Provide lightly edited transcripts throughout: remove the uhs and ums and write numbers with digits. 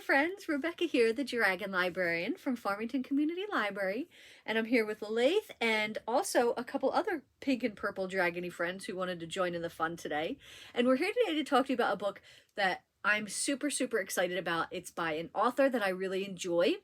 friends, Rebecca here, the Dragon Librarian from Farmington Community Library, and I'm here with Laith and also a couple other pink and purple dragony friends who wanted to join in the fun today. And we're here today to talk to you about a book that I'm super excited about. It's by an author that I really enjoy.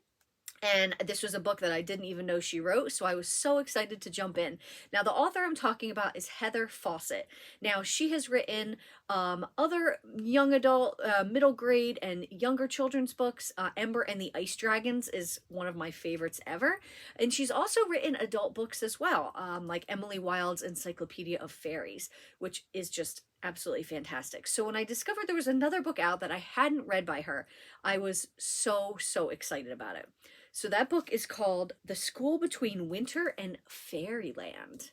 And this was a book that I didn't even know she wrote, so I was so excited to jump in. Now, the author I'm talking about is Heather Fawcett. Now, she has written other young adult, middle grade, and younger children's books. Ember and the Ice Dragons is one of my favorites ever. And she's also written adult books as well, like Emily Wilde's Encyclopedia of Fairies, which is just absolutely fantastic. So when I discovered there was another book out that I hadn't read by her, I was so excited about it. So that book is called The School Between Winter and Fairyland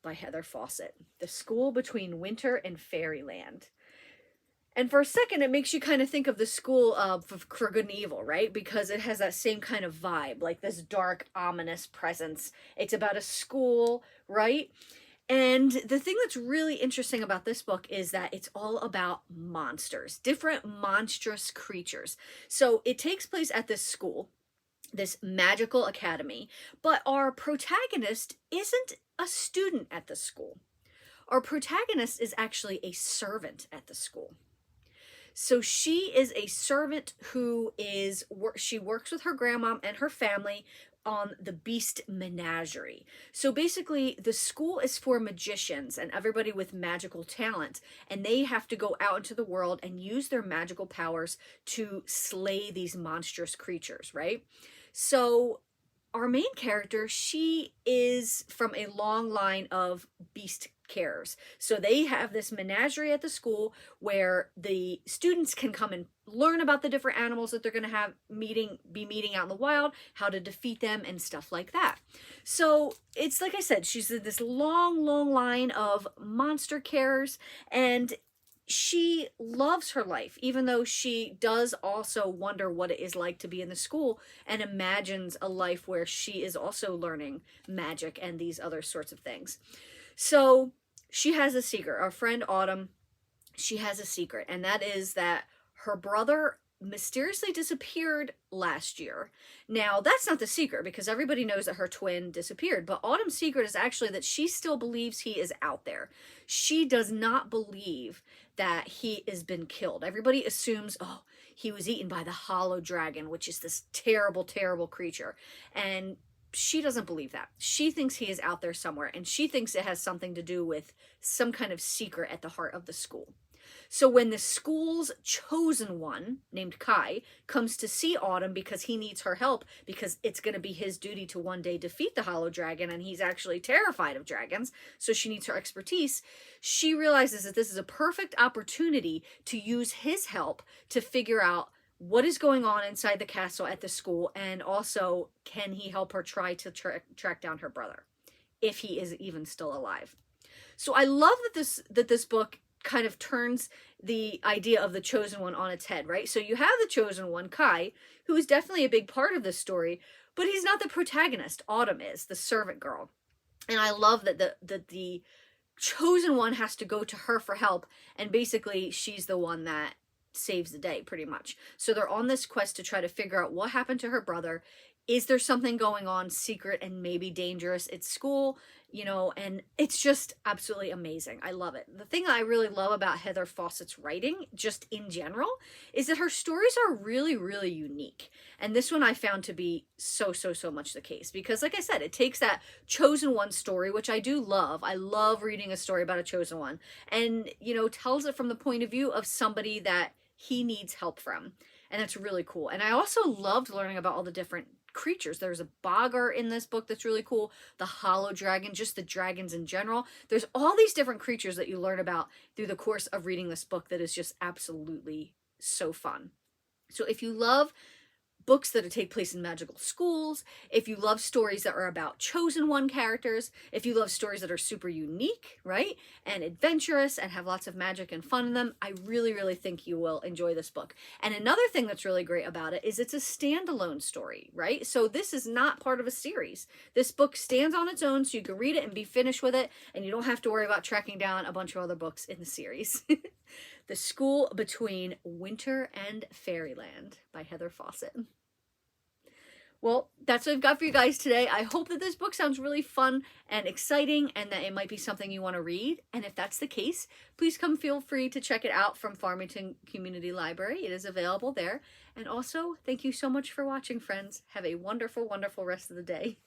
by Heather Fawcett. The School Between Winter and Fairyland. And for a second, it makes you kind of think of the school for good and evil, right? Because it has that same kind of vibe, like this dark, ominous presence. It's about a school, right? And the thing that's really interesting about this book is that it's all about monsters, different monstrous creatures. So it takes place at this school, this magical academy, but our protagonist isn't a student at the school. Our protagonist is actually a servant at the school. So she is a servant she works with her grandmom and her family on the Beast Menagerie. So basically, the school is for magicians and everybody with magical talent, and they have to go out into the world and use their magical powers to slay these monstrous creatures, right? So our main character, she is from a long line of beast carers. So they have this menagerie at the school where the students can come and learn about the different animals that they're going to be meeting out in the wild, how to defeat them and stuff like that. So it's like I said, she's in this long line of monster carers, and she loves her life, even though she does also wonder what it is like to be in the school and imagines a life where she is also learning magic and these other sorts of things. So she has a secret. Our friend Autumn, she has a secret, and that is that her brother mysteriously disappeared last year. Now, that's not the secret because everybody knows that her twin disappeared, but Autumn's secret is actually that she still believes he is out there. She does not believe that he has been killed. Everybody assumes, oh, he was eaten by the hollow dragon, which is this terrible creature. And she doesn't believe that. She thinks he is out there somewhere, and she thinks it has something to do with some kind of secret at the heart of the school. So when the school's chosen one, named Kai, comes to see Autumn because he needs her help, because it's going to be his duty to one day defeat the hollow dragon, and he's actually terrified of dragons, so she needs her expertise, she realizes that this is a perfect opportunity to use his help to figure out what is going on inside the castle at the school, and also can he help her try to track down her brother, if he is even still alive. So I love that this book kind of turns the idea of the chosen one on its head, right? So you have the chosen one, Kai, who is definitely a big part of this story, but he's not the protagonist. Autumn is, the servant girl. And I love that the chosen one has to go to her for help, and basically she's the one that saves the day, pretty much. So they're on this quest to try to figure out what happened to her brother. Is there something going on secret and maybe dangerous at school? You know, and it's just absolutely amazing. I love it. The thing I really love about Heather Fawcett's writing, just in general, is that her stories are really unique. And this one I found to be so much the case. Because like I said, it takes that chosen one story, which I do love. I love reading a story about a chosen one. And, you know, tells it from the point of view of somebody that he needs help from. And that's really cool. And I also loved learning about all the different creatures. There's a boggart in this book that's really cool, the hollow dragon, just the dragons in general. There's all these different creatures that you learn about through the course of reading this book that is just absolutely so fun. So if you love books that take place in magical schools, if you love stories that are about chosen one characters, if you love stories that are super unique, right, and adventurous and have lots of magic and fun in them, I really think you will enjoy this book. And another thing that's really great about it is it's a standalone story, right? So this is not part of a series. This book stands on its own, so you can read it and be finished with it, and you don't have to worry about tracking down a bunch of other books in the series. The School Between Winter and Fairyland by Heather Fawcett. Well, that's what I've got for you guys today. I hope that this book sounds really fun and exciting and that it might be something you want to read. And if that's the case, please come feel free to check it out from Farmington Community Library. It is available there. And also, thank you so much for watching, friends. Have a wonderful, wonderful rest of the day.